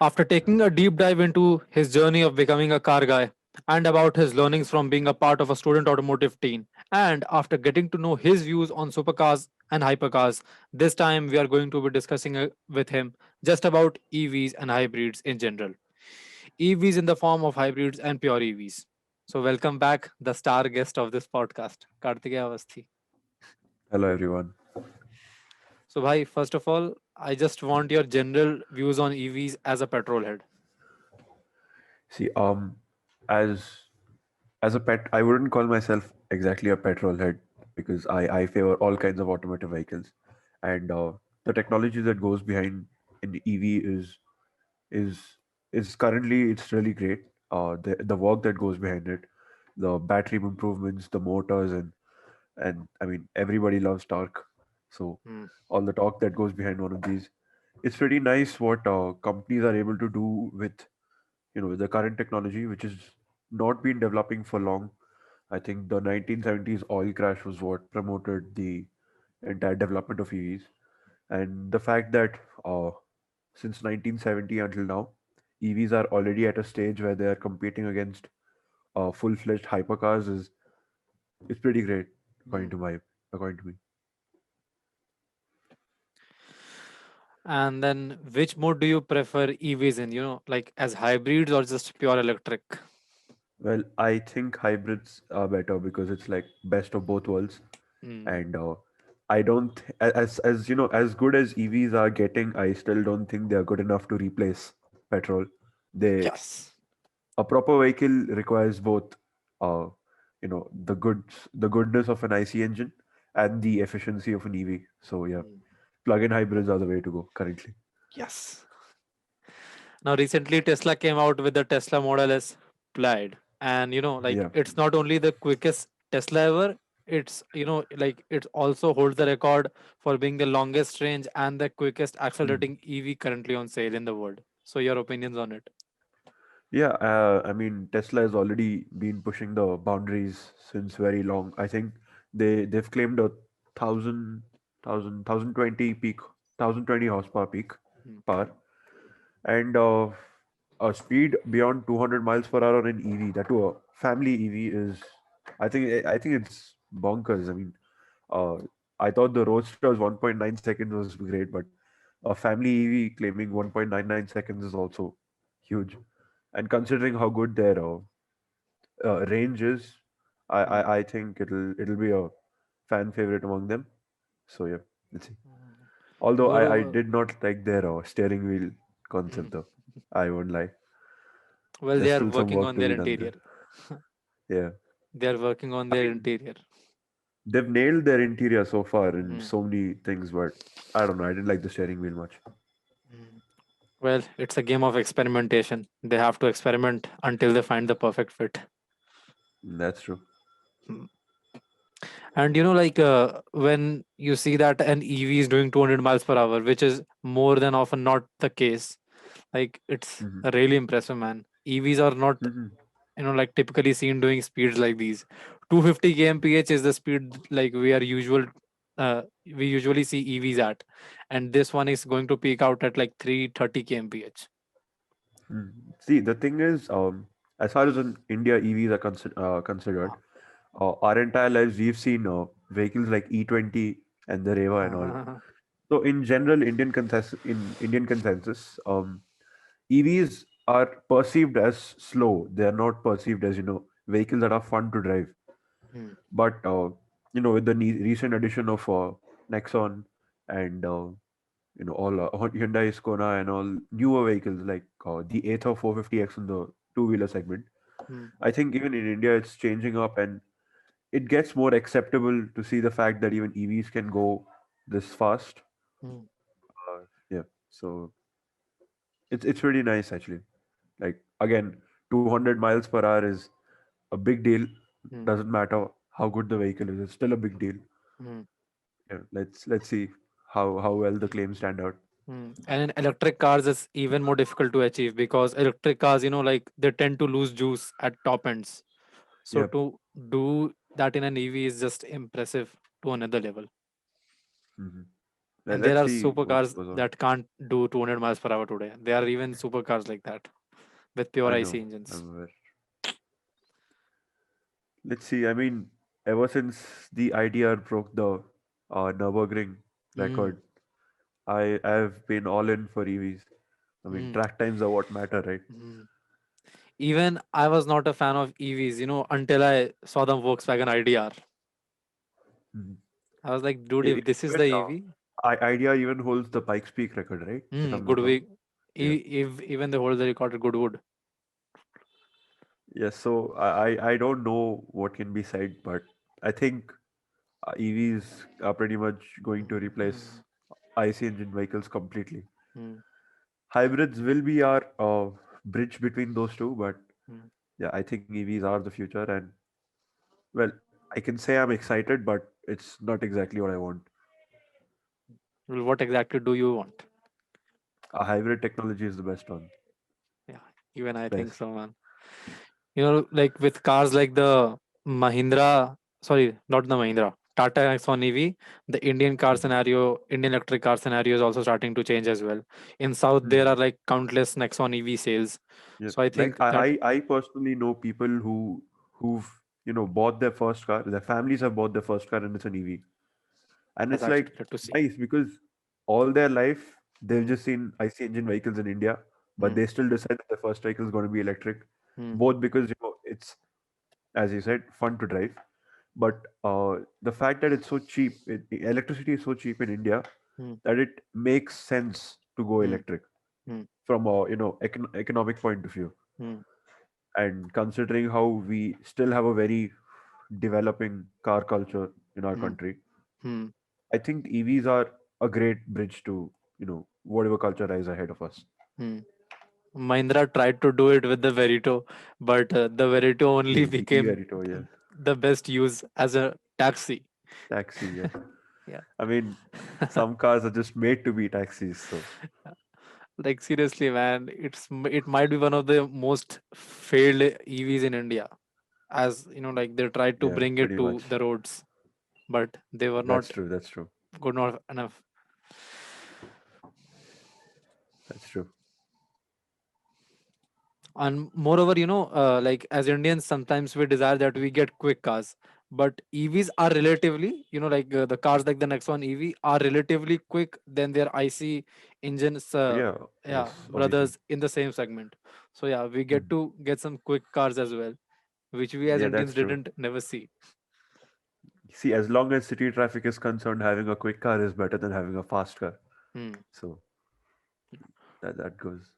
After taking a deep dive into his journey of becoming a car guy and about his learnings from being a part of a student automotive team, and after getting to know his views on supercars and hypercars, this time we are going to be discussing with him just about EVs and hybrids in general. EVs in the form of hybrids and pure EVs. So, welcome back, the star guest of this podcast, Kartikeya Avasthi. Hello, everyone. So, bhai, first of all, I just want your general views on EVs as a petrol head. See, as as a pet, I wouldn't call myself exactly a petrol head because I favor all kinds of automotive vehicles, and the technology that goes behind an EV is is currently it's really great. The work that goes behind it, the battery improvements, the motors, and I mean everybody loves torque, so Hmm. all the torque that goes behind one of these, it's pretty nice what companies are able to do with with the current technology, which has not been developing for long. I think the 1970s oil crash was what promoted the entire development of EVs, and the fact that since 1970 until now, EVs are already at a stage where they are competing against full-fledged hypercars is pretty great, Hmm. according to me. And then, which mode do you prefer EVs in? Like as hybrids or just pure electric? Well, I think hybrids are better because it's like best of both worlds, Hmm. and I don't as as good as EVs are getting, I still don't think they are good enough to replace petrol. They Yes. A proper vehicle requires both uh the goodness of an IC engine and the efficiency of an EV. So yeah, Hmm. plug-in hybrids are the way to go currently. Yes. Now, recently, Tesla came out with the Tesla Model S Plaid, and like Yeah. it's not only the quickest Tesla ever. It's like it also holds the record for being the longest range and the quickest Hmm. accelerating EV currently on sale in the world. So, your opinions on it? Yeah, I mean Tesla has already been pushing the boundaries since very long. I think they've claimed a thousand twenty peak, 1020 horsepower peak Hmm. power, and a speed beyond 200 miles per hour on an EV. That to a family EV is, I think it's bonkers. I mean, uh, I thought the Roadster's 1.9 seconds was great, but a family EV claiming 1.99 seconds is also huge. And considering how good their range is, Hmm. I think it'll be a fan favorite among them. So yeah, let's see. Hmm. Although I Moreover, did not like their steering wheel hmm, concept though. I won't lie. well, they There's are still some working work on to their be done interior. there. Yeah. They are working on I their mean, interior. they've nailed their interior so far in Hmm. so many things, but I don't know. I didn't like the steering wheel much. Hmm. Well, it's a game of experimentation. They have to experiment until they find the perfect fit. That's true. Hmm. And like when you see that an EV is doing 200 miles per hour, which is more than often not the case, like it's Hmm. really impressive, man. EVs are not, Hmm. like typically seen doing speeds like these. 250 kmph is the speed like we usually see EVs at, and this one is going to peak out at like 330 kmph. See, the thing is, as far as in India EVs are considered, our entire lives we've seen vehicles like E20 and the Reva and all. Uh, So in general, Indian consensus, EVs are perceived as slow. They are not perceived as vehicles that are fun to drive. hmm, But with the recent addition of Nexon and all Hyundai Kona and all newer vehicles like the Ather 450X in the two-wheeler segment, hmm, I think even in India it's changing up, and it gets more acceptable to see the fact that even EVs can go this fast. hmm, Yeah, so it's pretty nice actually. Like again, 200 miles per hour is a big deal. hmm, Doesn't matter how good the vehicle is, it's still a big deal. hmm. Yeah, let's see how well the claims stand out. And in electric cars, it's even more difficult to achieve because electric cars, like they tend to lose juice at top ends. So Yep. to do that in an EV is just impressive to another level. Hmm. And there Let's are see what supercars goes on. that can't do 200 miles per hour today. There are even supercars like that with pure I IC know. engines. I'm aware. Let's see. I mean, ever since the IDR broke the Nürburgring Mm, record, I've been all in for EVs. I mean, mm, track times are what matter, right? mm. Even I was not a fan of EVs, until I saw the Volkswagen IDR. Mhm. I was like, dude, if this is Even the EV, IDEA even holds the Pikes Peak record, right? If I'm good not wrong. week. Yeah. If even the hold the record at Goodwood. Yes. So I don't know what can be said, but I think EVs are pretty much going to replace Mm, IC engine vehicles completely. mm, Hybrids will be our bridge between those two, but mm. yeah, I think EVs are the future. And well, I can say I'm excited, but it's not exactly what I want. Well, what exactly do you want? A hybrid technology is the best one. Yeah, even I think Best. so, man. Like with cars like the Mahindra, sorry, not the Mahindra, Tata Nexon EV, the Indian car Mhm. scenario, Indian electric car scenario is also starting to change as well. In South, there Mhm. are like countless Nexon EV sales. Yeah. So I Like think that I personally know people who've bought their first car. Their families have bought their first car, and it's an EV. And that's it's actually like good to see. nice because all their life they've Hmm, just seen IC engine vehicles in India, but hmm, they still decide that their first vehicle is going to be electric. hmm, Both because it's, as you said, fun to drive, but the fact that it's so cheap, electricity is so cheap in India hmm, that it makes sense to go hmm, electric hmm, from a economic point of view. hmm, And considering how we still have a very developing car culture in our hmm, country, hmm, I think EVs are a great bridge to, whatever culture lies ahead of us. hmm. Mahindra tried to do it with the Verito, but the Verito only The became e-Verito, yeah. the best use as a taxi. Taxi, yeah. Yeah. I mean, some cars are just made to be taxis, so Like seriously, man, it might be one of the most failed EVs in India. As like they tried to yeah, bring it pretty to much. the roads, but they were That's not true, that's true. good enough. That's true. And moreover, like as Indians, sometimes we desire that we get quick cars, but EVs are relatively, like the cars like the Nexon EV are relatively quick than their IC engines. Yeah, Yeah, yes, obviously. brothers in the same segment. So yeah, we get Mhm. to get some quick cars as well, which we as Yeah, Indians that's true. didn't never see. See, as long as city traffic is concerned, having a quick car is better than having a fast car. Hmm. So that goes.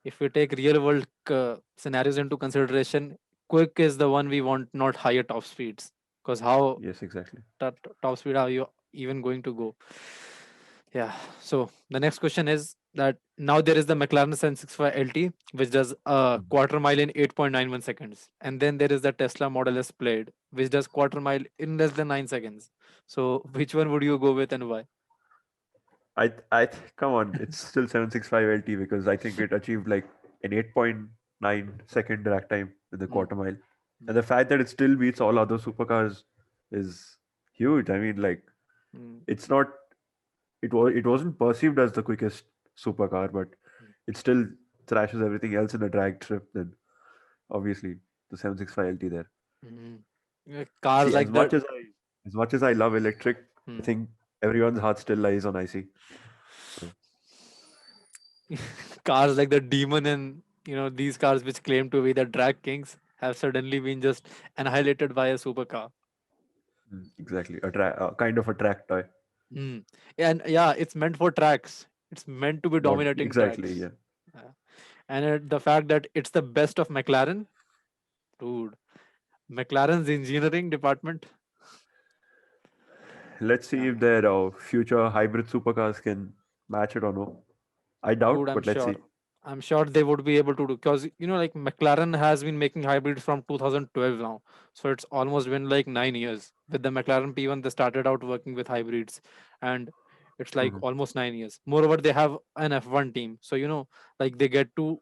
If we take real world scenarios into consideration, quick is the one we want, not higher top speeds. Because how Yes, exactly. top speed are you even going to go? Yeah. So the next question is that now there is the McLaren 765 LT, which does a Mhm. quarter mile in 8.91 seconds. And then there is the Tesla Model S Plaid, which does quarter mile in less than 9 seconds. So which one would you go with and why? Come on, it's still 765 LT because I think it achieved like an 8.9 second drag time in the Hmm, quarter mile. And hmm, the fact that it still beats all other supercars is huge. I mean, like, hmm, it's not, it wasn't perceived as the quickest supercar, but it still thrashes everything else in a drag trip. Then obviously the 765 LT there. hmm. Cars See, like that. as much as I love electric, I Hmm. think everyone's heart still lies on IC. So Cars like the Demon and these cars which claim to be the drag kings have suddenly been just annihilated by a supercar. exactly, kind of a track toy. Mm. And yeah, it's meant for tracks. It's meant to be Not dominating exactly, tracks. yeah. Yeah. And the fact that it's the best of McLaren, dude. McLaren's engineering department, Let's see yeah, if their future hybrid supercars can match it or no. I dude. doubt, but let's see. I'm sure they would be able to do because like McLaren has been making hybrids from 2012 now, so it's almost been like 9 years. With the McLaren P1, they started out working with hybrids, and it's like Mhm. almost 9 years. Moreover, they have an F1 team, so like they get to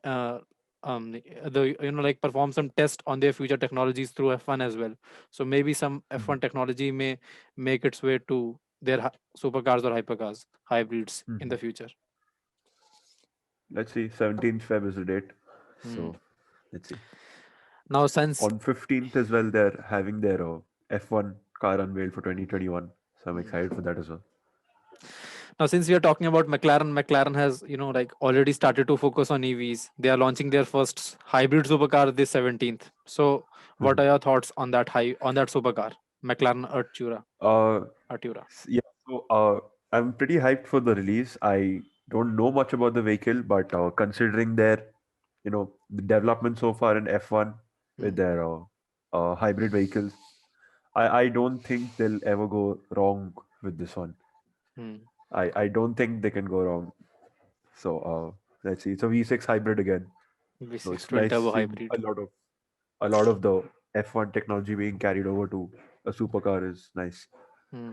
uh, the like perform some test on their future technologies through F1 as well. So maybe some Mhm. F1 technology may make its way to their supercars or hypercars, hybrids in Mhm. the future. Let's see. 17th Feb is the date. Hmm. So let's see. Now, since On 15th as well, they're having their F1 car unveiled for 2021. So I'm hmm. excited for that as well. Now, since we are talking about McLaren, McLaren has, like already started to focus on EVs. They are launching their first hybrid supercar this 17th. So, what Mhm. are your thoughts on that on that supercar, McLaren Artura? Uh, Artura. yeah, so I'm pretty hyped for the release. I don't know much about the vehicle, but considering their, the development so far in F1 with Hmm. their hybrid vehicles, I don't think they'll ever go wrong with this one. Hmm. I don't think they can go wrong. So let's see. It's a V6 hybrid again. So V6 it's twin nice turbo seeing hybrid. a lot of the F1 technology being carried over to a supercar is nice. Hmm.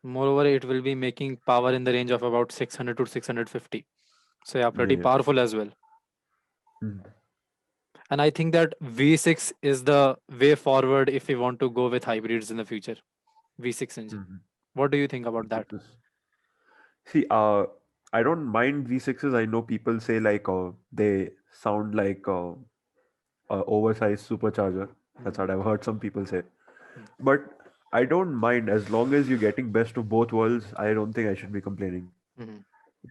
Moreover, it will be making power in the range of about 600 to 650. So, yeah, Yeah, pretty yeah. powerful as well. Mhm. And I think that V6 is the way forward if we want to go with hybrids in the future. V6 engine. Mhm. What do you think about that? V6s. See, I don't mind V6s. I know people say like they sound like a oversized supercharger. That's Hmm. what I've heard some people say. Hmm. But I don't mind as long as you're getting best of both worlds. I don't think I should be complaining. Hmm.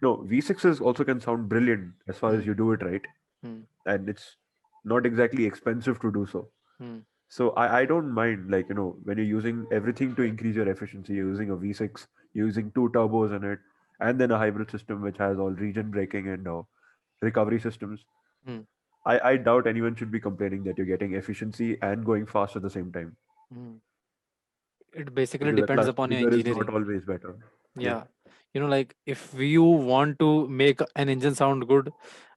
No, V6s also can sound brilliant as far as Hmm. you do it right, Hmm. and it's not exactly expensive to do so. Hmm. So I don't mind like when you're using everything to increase your efficiency, you're using a V6, you're using two turbos in it, and then a hybrid system which has all region braking and recovery systems. Hmm. I doubt anyone should be complaining that you're getting efficiency and going fast at the same time Hmm. It basically because depends upon your bigger is not engineering. always better. Yeah. Yeah. Like if you want to make an engine sound good,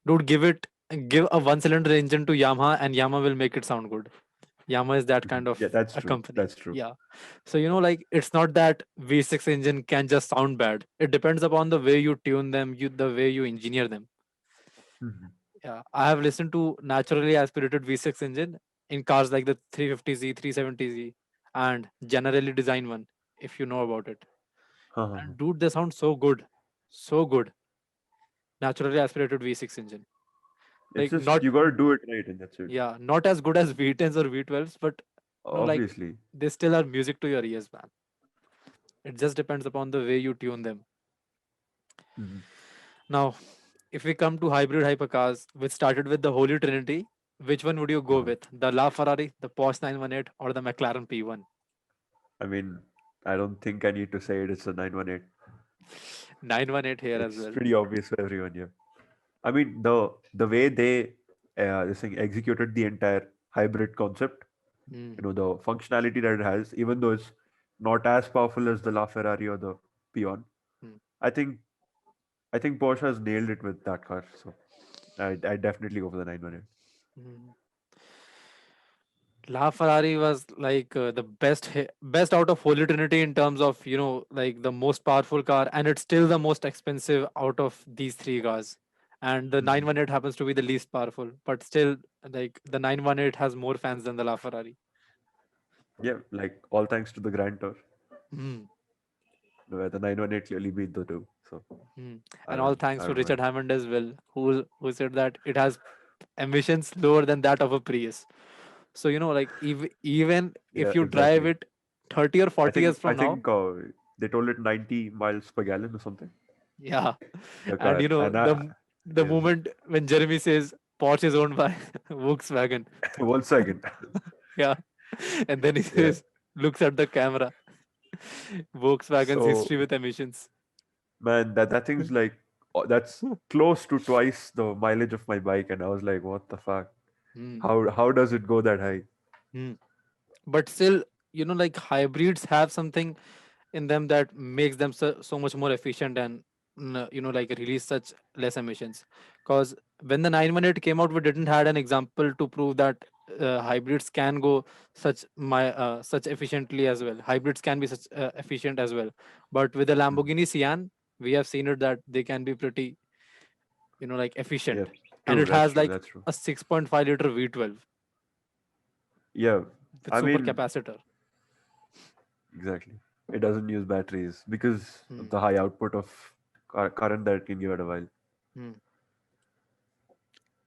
dude, give a one cylinder engine to Yamaha and Yamaha will make it sound good. Yamaha is that Mhm. kind of Yeah, that's a true. company. That's true. Yeah. So, like it's not that V6 engine can just sound bad. It depends upon the way you tune them, the way you engineer them. Mhm. Yeah. I have listened to naturally aspirated V6 engine in cars like the 350Z, 370Z, and generally design one, if you know about it. Ha, ha, ha. And dude, they sound so good. So good. Naturally aspirated V6 engine. It's Like just not you got to do it right, and that's it. yeah, not as good as V10s or V12s, but like Obviously. they still are music to your ears, man. It just depends upon the way you tune them. Mhm. Now, if we come to hybrid hypercars, which started with the Holy Trinity, which one would you go Uh-huh. with? The LaFerrari, the Porsche 918, or the McLaren P1? I mean, I don't think I need to say it. It's a 918. 918 here as It's well. pretty obvious for everyone here. I mean, the way they this thing executed the entire hybrid concept, Hmm. the functionality that it has, even though it's not as powerful as the LaFerrari or the Pion, Hmm. I think I think Porsche has nailed it with that car. So I definitely go for the 918. Hmm. LaFerrari was like the best out of Holy Trinity in terms of like the most powerful car, and it's still the most expensive out of these three cars. And the Mhm. 918 happens to be the least powerful, but still, like the 918 has more fans than the LaFerrari. Yeah, like all thanks to the Grand Tour, Hmm. where the 918 clearly beat the two. So Hmm. I And all don't thanks I to don't mind. Richard Hammond as well, who said that it has emissions lower than that of a Prius. So like even Yeah, if you drive exactly. it 30 or I 40 years think I from now, think they told it 90 miles per gallon or something. yeah. The And car, and the yeah, moment when Jeremy says Porsche is owned by Volkswagen, Volkswagen. yeah, and then he Yeah. says, looks at the camera, Volkswagen's So history with emissions. man, that thing's like that's close to twice the mileage of my bike, and I was like, what the fuck? Hmm. How does it go that high? Hmm. But still, like hybrids have something in them that makes them so much more efficient and like release such less emissions. Because when the 918 came out, we didn't had an example to prove that hybrids can go such efficiently as well. Hybrids can be such efficient as well. But with the Mhm. Lamborghini Sian, we have seen it that they can be pretty like Yeah, efficient, and true. it That's has true. like That's true. a 6.5 liter V12 Yeah, with I super mean, capacitor. exactly. it doesn't use batteries because of Hmm. the high output of current that it can give at a while. Hmm.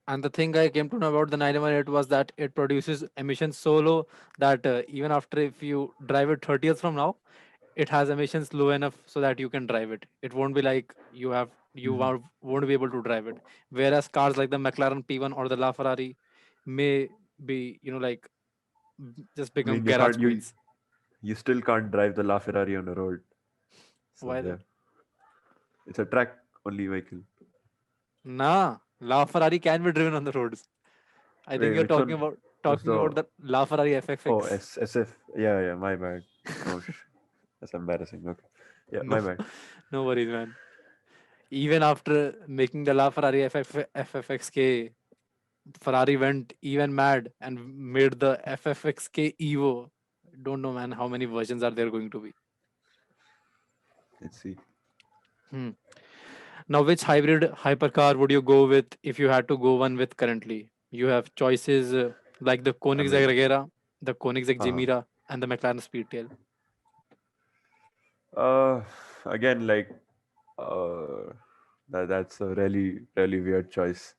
And the thing I came to know about the 918 was that it produces emissions so low that even after if you drive it 30 years from now, it has emissions low enough so that you can drive it. It won't be like Mhm. won't be able to drive it. Whereas cars like the McLaren P1 or the LaFerrari may be like just I become mean, you garage can't queens. you still can't drive the LaFerrari on the road. So Why yeah, though? it's a track only vehicle. Nah, LaFerrari can be driven on the roads. I think Wait, you're which one was talking about the? the LaFerrari Oh, FFX. SF. Yeah, yeah. My bad. Oh, that's embarrassing. Okay. Yeah, No, my bad. no worries, man. Even after making the LaFerrari FFXK, Ferrari went even mad and made the FFXK Evo. Don't know, man, how many versions are there going to be. Let's see. Hmm. Now, which hybrid hypercar would you go with if you had to go one with currently? You have choices like the I Koenigsegg mean, Regera, the Koenigsegg uh, Gemira, and the McLaren Speedtail. uh, again, like, uh, that's a really weird choice.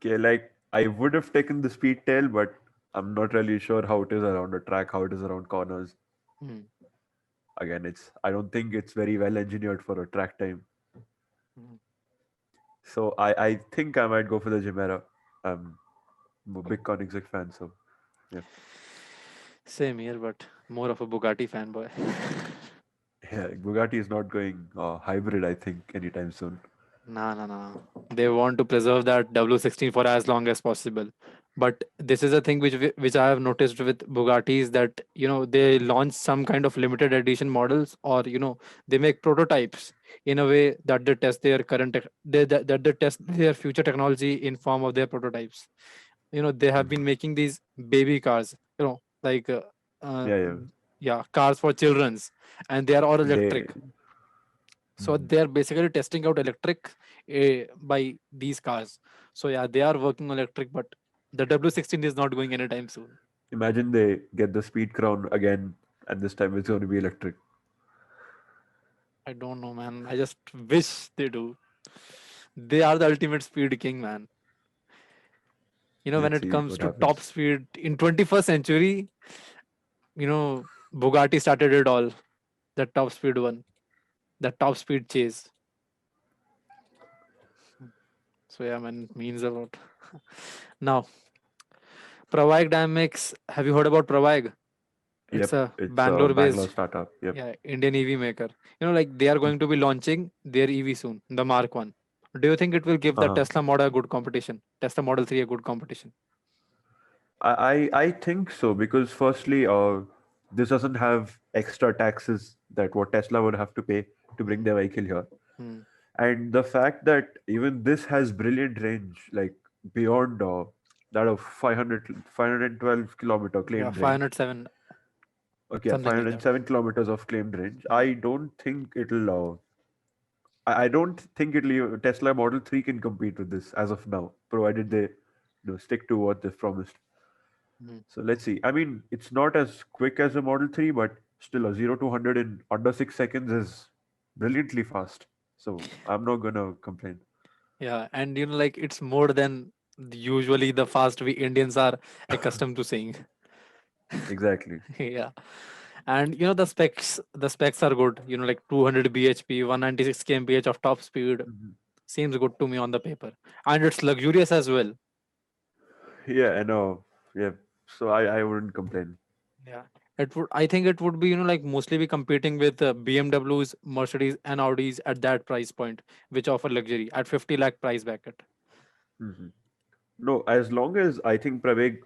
Okay, like I would have taken the speed tail, but I'm not really sure how it is around the track, how it is around corners. Hmm. Again, I don't think it's very well engineered for a track time. Hmm. So I think I might go for the Chimera. I'm a big Koenigsegg fan, so yeah. Same here, but more of a Bugatti fanboy. Yeah, Bugatti is not going hybrid, I think, anytime soon. No, no, no. They want to preserve that W16 for as long as possible. But this is a thing which I have noticed with Bugattis that they launch some kind of limited edition models, or they make prototypes in a way that they test their that they test their future technology in form of their prototypes. They have been Mhm. making these baby cars, like uh, Yeah, yeah. yeah, cars for children's, and they are all They electric. So Mhm. they are basically testing out electric by these cars. So yeah, they are working on electric, but the W16 is not going anytime soon. Imagine they get the speed crown again, and this time it's going to be electric. I don't know, man. I just wish they do. They are the ultimate speed king, man. When Let's it see comes what to top happens. speed in 21st century, Bugatti started it all. The top speed one, the top speed chase. So yeah, man, it means a lot. Now, Pravag Dynamics. Have you heard about Pravag? It's Yep, a it's a Bangalore Bangalore based, startup. Yep. yeah, Indian EV maker. Like they are going to be launching their EV soon, the Mark 1. Do you think it will give the Uh-huh. Tesla Model a good competition? Tesla Model 3 a good competition? I think so because firstly, this doesn't have extra taxes that what Tesla would have to pay to bring Hmm. their vehicle here, Hmm. and the fact that even this has brilliant range, like beyond that of 512 kilometer Yeah, claimed range. 507, Okay, yeah, something like that. 507 kilometers of claimed range. Hmm. I don't think it'll. I don't think it'll. Tesla Model 3 can compete with this as of now, provided they, stick to what they've promised. Hmm. So let's see. I mean, it's not as quick as a Model 3, but still a 0 to 100 in under 6 seconds is brilliantly fast. So I'm not gonna complain. Yeah, and like it's more than usually the fast we Indians are accustomed to seeing. Exactly. Yeah. And the specs are good, like 200 bhp, 196 kmph of top speed. Mhm. Seems good to me on the paper. And it's luxurious as well. Yeah, I know. Yeah. So I wouldn't complain. Yeah. I think it would be, like mostly be competing with BMWs, Mercedes, and Audis at that price point, which offer luxury at 50 lakh price bracket. Hmm. No, as long as I think Praveg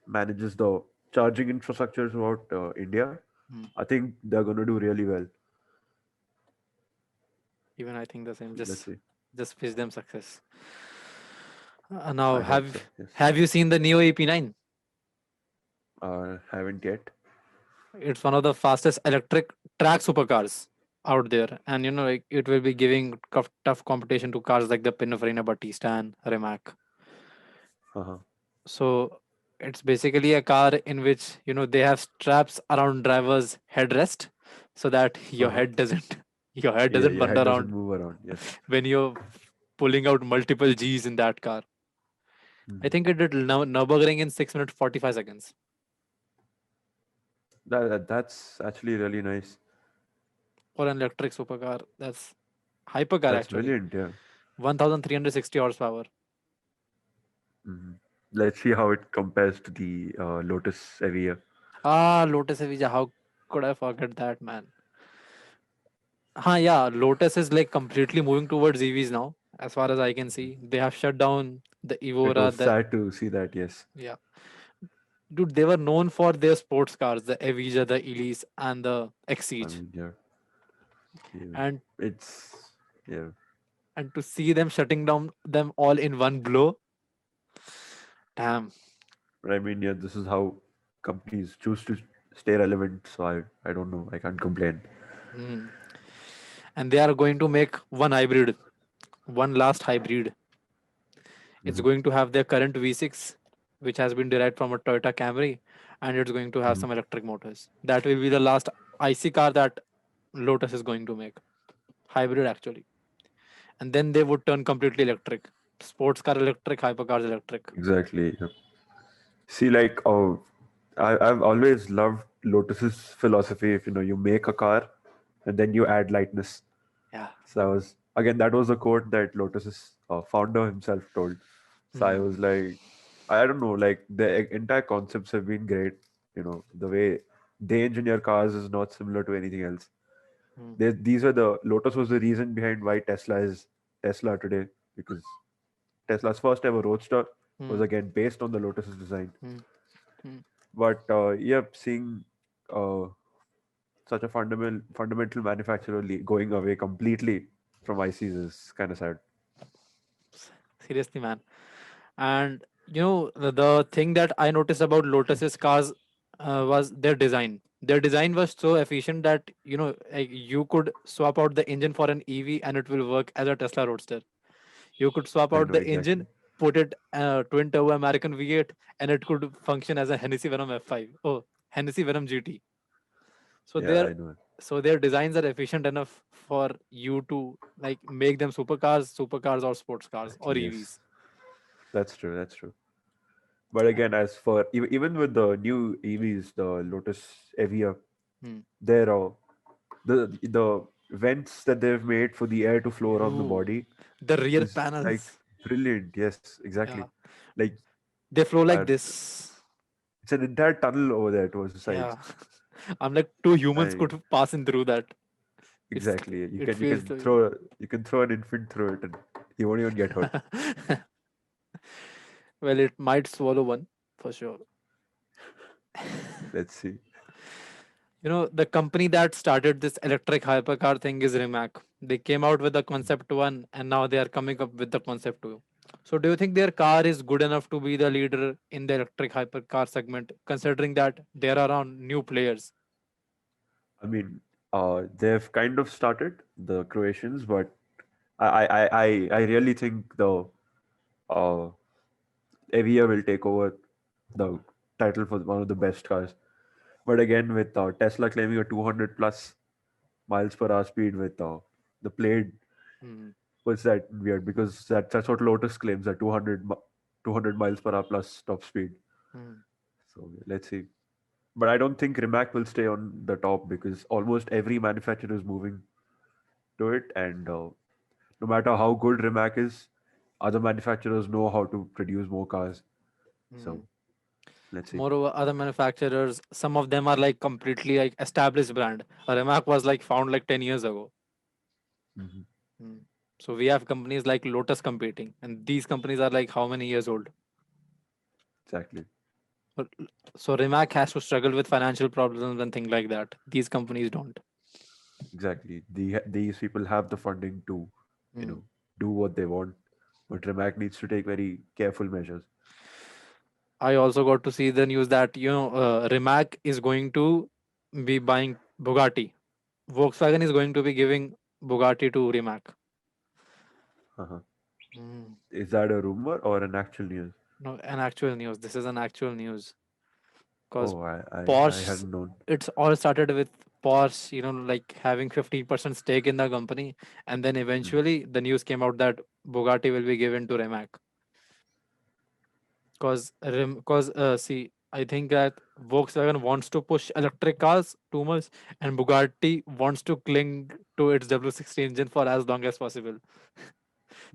manages the charging infrastructure throughout India, Hmm. I think they're gonna do really well. Even I think the same. Let's see. Just wish them success. Now, I hope so. Yes. have you seen the Neo AP9? Haven't yet. It's one of the fastest electric track supercars out there, and like it will be giving tough competition to cars like the Pininfarina Battista and Rimac. Uh-huh. So It's basically a car in which, they have straps around driver's headrest so that your Uh-huh. head doesn't your head Yeah, doesn't your run head doesn't around move around. Yes. when you're pulling out multiple G's in that car. I Mhm. think it did Nürburgring in 6 minutes 45 seconds That's actually really nice. for an electric supercar. That's hypercar That's actually. brilliant. Yeah. 1360 horsepower. Hmm. Let's see how it compares to the Lotus Evija. Lotus Evija. How could I forget that, man? Yeah. Lotus is like completely moving towards EVs now, as far as I can see. They have shut down the It Evora. was sad to see that. Yes. Yeah, dude, they were known for their sports cars, the Evija, the Elise, and the I Exige. mean, yeah, yeah. And It's yeah. to see them shutting down them all in one blow, damn. But I mean, yeah. This is how companies choose to stay relevant. So I don't know. I can't complain. Hmm. And they are going to make one hybrid, one last hybrid. It's Hmm. going to have their current V6, which has been derived from a Toyota Camry, and it's going to have Hmm. some electric motors. That will be the last IC car that Lotus is going to make. Hybrid, actually. And then they would turn completely electric. Sports car electric, hypercars electric. Exactly. Yeah. See, like, I've always loved Lotus's philosophy. If you make a car, and then you add lightness. Yeah. So that was a quote that Lotus's founder himself told. So I Hmm. was like, I don't know, like the entire concepts have been great. The way they engineer cars is not similar to anything else. Hmm. These were the Lotus was the reason behind why Tesla is Tesla today, because Tesla's first ever Roadster was Hmm. again based on the Lotus's design. Hmm. Hmm. But seeing uh, such a fundamental manufacturer going away completely from ICs is kind of sad. Seriously, man. And the thing that I noticed about Lotus's cars was their design. Their design was so efficient that like, you could swap out the engine for an EV and it will work as a Tesla Roadster. You could swap I out know the exactly. engine, put it twin turbo American V8, and it could function as a Hennessy Venom F5. Oh, Hennessy Venom GT. So Yeah, their I know. designs are efficient enough for you to like make them supercars or sports cars or Exactly. Yes, EVs. that's true. That's true. But again, as for even with the new EVs, the Lotus Evija, Hmm. there are the vents that they've made for the air to flow around the Ooh, body the rear is like panels. brilliant. Yes, exactly. Yeah, Like they flow uh, like this. it's an entire tunnel over there towards the sides. Yeah, I'm like two humans I could pass in through that. It's exactly. You it can you feels can like throw you can throw an infant through it and he won't even get hurt. well, it might swallow one for sure. Let's see. The company that started this electric hypercar thing is Rimac. They came out with the concept one, and now they are coming up with the concept two. So, do you think their car is good enough to be the leader in the electric hypercar segment, considering that there are on new players? I mean, they've kind of started the Croatians, but I really think the uh, Evia will take over the title for one of the best cars. But again, with Tesla claiming a 200 plus miles per hour speed with the Plaid, Hmm. was that weird because that's what Lotus claims, that 200 miles per hour plus top speed. Hmm. So let's see. But I don't think Rimac will stay on the top because almost every manufacturer is moving to it, and no matter how good Rimac is, other manufacturers know how to produce more cars. Hmm. So let's see. Moreover, other manufacturers, some of them are like completely like established brand. Rimac was like found like 10 years ago. Hmm. Hmm. So we have companies like Lotus competing, and these companies are like how many years old? Exactly. So Rimac has to struggle with financial problems and things like that. These companies don't. Exactly. These people have the funding to, you Hmm. know, do what they want, but Rimac needs to take very careful measures. I also got to see the news that Rimac is going to be buying Bugatti. Volkswagen is going to be giving Bugatti to Rimac. Uh-huh. Hmm. Is that a rumor or an actual news? No, an actual news. This is an actual news because Oh, I Porsche, hadn't known. it's all started with Porsche, like having 15% stake in the company, and then Mhm. eventually the news came out that Bugatti will be given to Rimac. Because see, I think that Volkswagen wants to push electric cars too much, and Bugatti wants to cling to its W60 engine for as long as possible.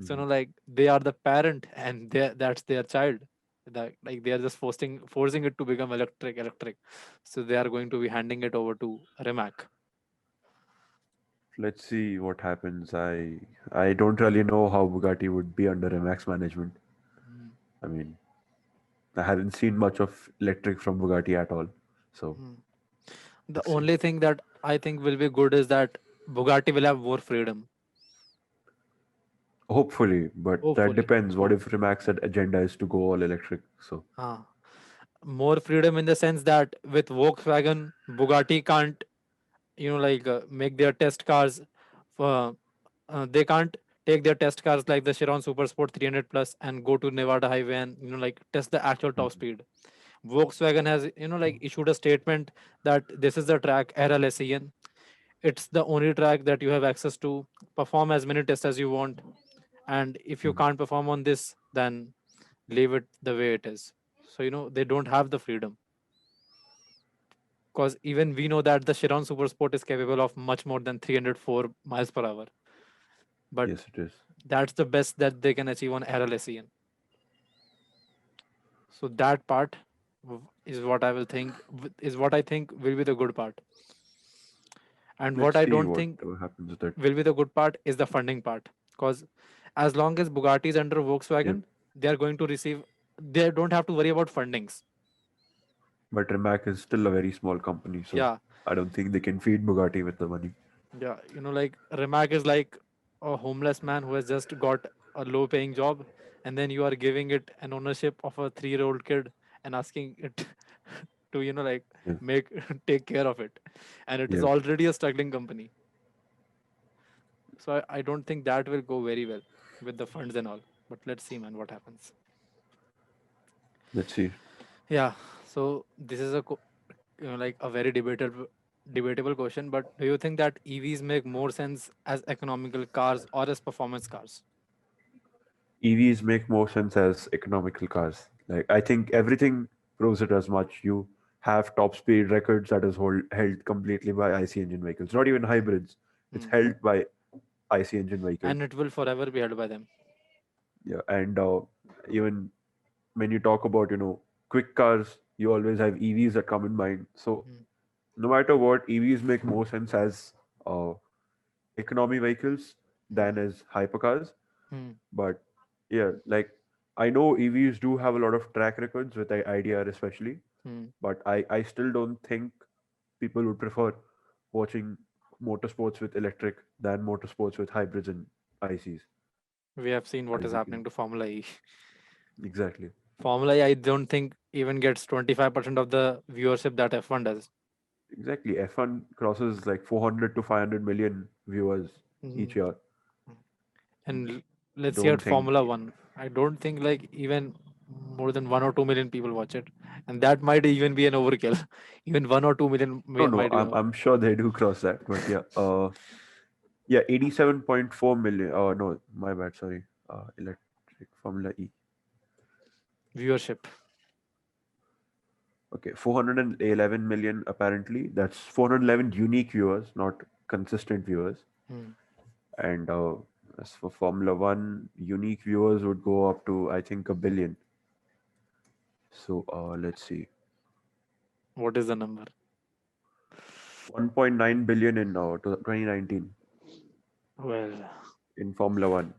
So Mhm. like they are the parent, and that's their child. That like they are just forcing it to become electric. So they are going to be handing it over to Rimac. Let's see what happens. I don't really know how Bugatti would be under MX management. Mm, I mean, I haven't seen much of electric from Bugatti at all. So mm. The let's see. only thing that I think will be good is that Bugatti will have more freedom. Hopefully, but that Hopefully, depends. What if hopefully. Rimax said agenda is to go all electric? So Ah. More freedom in the sense that with Volkswagen, Bugatti can't, make their test cars. For, they can't take their test cars like the Chiron Super Sport 300 Plus and go to Nevada Highway and test the actual top Mhm. speed. Volkswagen has issued a statement that this is the track RLSEN. It's the only track that you have access to. Perform as many tests as you want, and if you Mhm. can't perform on this, then leave it the way it is. So they don't have the freedom, because even we know that the Chiron Super Sport is capable of much more than 304 miles per hour. But Yes, it is. that's the best that they can achieve on RLSEN. So that part is what I will think is what I think will be the good part. And what Let's I see don't what think happens with it. will be the good part is the funding part. Because as long as Bugatti is under Yep. Volkswagen, they are going to receive. They don't have to worry about fundings. But Rimac is still a very small company, so Yeah, I don't think they can feed Bugatti with the money. yeah. Like Rimac is like a homeless man who has just got a low-paying job, and then you are giving it an ownership of a 3-year-old kid and asking it to Yeah. make take care of it, and it is Yeah. already a struggling company. So I don't think that will go very well with the funds and all. But let's see, man, what happens. Let's see. Yeah. So this is like a very debatable question. But do you think that EVs make more sense as economical cars or as performance cars? EVs make more sense as economical cars. Like I think everything proves it as much. You have top speed records that is held completely by IC engine vehicles. Not even hybrids. It's Hmm. held by IC engine vehicles. And it will forever be held by them. Yeah, and even when you talk about quick cars, you always have EVs that come in mind. So Hmm. no matter what, EVs make more sense as economy vehicles Hmm. than as hypercars. Hmm. But yeah, like I know EVs do have a lot of track records with the IDR especially, Hmm. but I still don't think people would prefer watching motorsports with electric than motorsports with hybrids and ICs. We have seen what As is you can happening to Formula E. exactly, Formula E, I don't think even gets 25% of the viewership that F1 does. exactly. F1 crosses like 400 to 500 million viewers each Hmm. year. And let's see Don't at think Formula One. I don't think like even more than 1 or 2 million people watch it, and that might even be an overkill. Even 1 or 2 million no, no. might be I'm sure they do cross that, but yeah. Yeah, 87.4 million. Oh no, my bad. Sorry. Electric Formula E. viewership. Okay, 411 million apparently. That's 411 unique viewers, not consistent viewers. Hmm. And as for Formula One, unique viewers would go up to I think a billion. So let's see, What is the number? 1.9 billion in 2019 Well, in Formula One.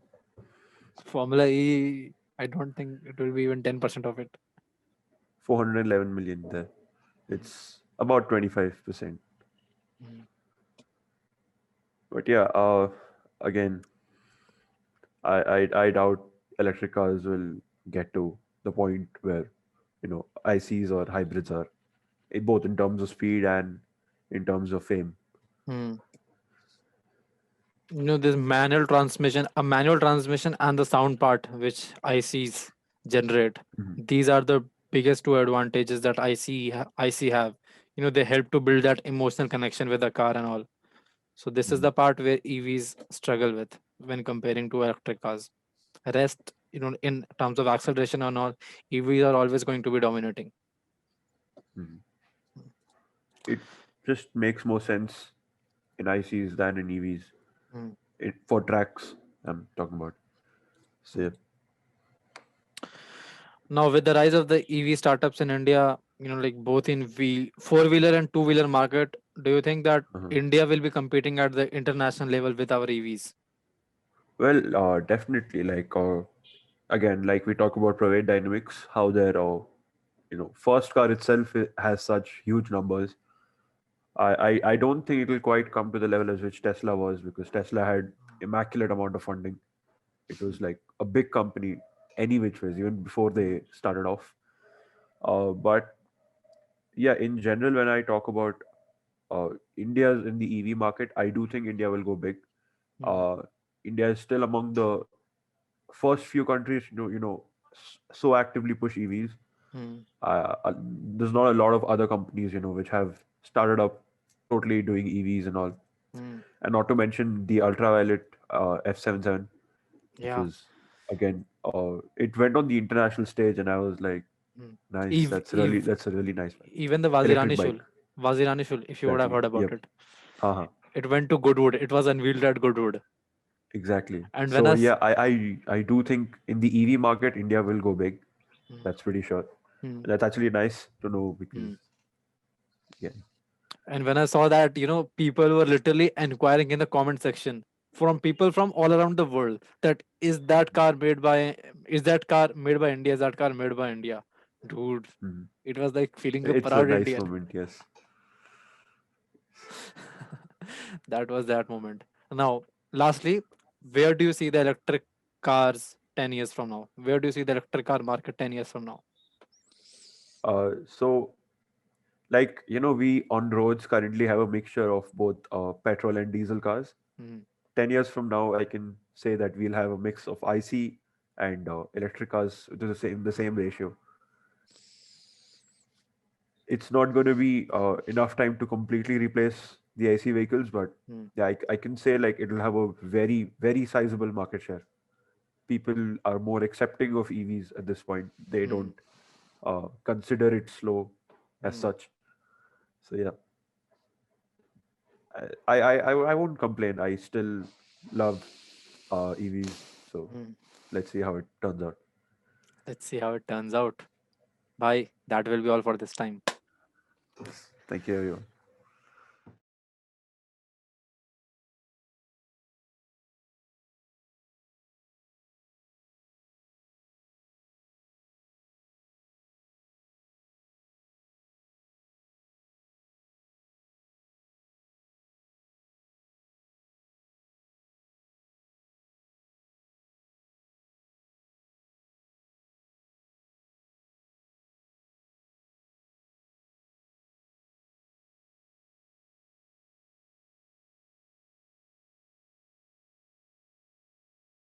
Formula E, I don't think it will be even 10% of it. 411 million there. It's about 25%. Hmm. But yeah, again, I doubt electric cars will get to the point where ICs or hybrids are, both in terms of speed and in terms of fame. Hmm. This manual transmission, a manual transmission, and the sound part, which I sees. generate. Mhm. These are the biggest two advantages that IC have. They help to build that emotional connection with the car and all. So this is Mhm. the part where EVs struggle with when comparing to electric cars. Rest, in terms of acceleration and all, EVs are always going to be dominating. Mhm. It just makes more sense in ICs than in EVs. Mm, For tracks, I'm talking about. So, mm. Now, with the rise of the EV startups in India, like both in four-wheeler and two-wheeler market, do you think that uh India will be competing at the international level with our EVs? well, definitely. Like again, like we talk about Private Dynamics, how their first car itself has such huge numbers. I don't think it'll quite come to the level as which Tesla was, because Tesla had immaculate amount of funding. It was like a big company, any which ways, even before Mm, they started off. But yeah, in general, when I talk about India's in the EV market, I do think India will go big. mm, Uh, India is still among the first few countries, so actively push EVs. mm, There's not a lot of other companies, which have started up totally doing EVs and all. mm. And not to mention the ultraviolet F77, which Yeah. was again, it went on the international stage, and I was like, Mm. nice. Eve, Eve, That's a really nice bike. even the Electric Vazirani bike, Shul, Vazirani Shul, if you would have exactly. heard about Yep. it, Haha. it went to Goodwood. It was unveiled at Goodwood. Exactly. And when So us, yeah, I do think in the EV market, India will go big. mm, That's pretty sure. mm, And that's actually nice to know because mm. yeah. And when I saw that, people were literally inquiring in the comment section from people from all around the world that is that car made by India? Is that car made by India? Dude, Mhm. it was like feeling a It's a proud nice Indian. moment. Yes. That was that moment. Now, lastly, where do you see the electric cars 10 years from now? Where do you see the electric car market 10 years from now? So like we on roads currently have a mixture of both petrol and diesel cars. Mm, 10 years from now, I can say that we'll have a mix of IC and electric cars to the same ratio. It's not going to be enough time to completely replace the IC vehicles, but mm, yeah, I can say like it'll have a very, very sizable market share. People are more accepting of EVs at this point. They mm, don't consider it slow as mm, such. So yeah, I won't complain. I still love EVs. So mm. let's see how it turns out. Let's see how it turns out. Bye. That will be all for this time. Thank you, everyone.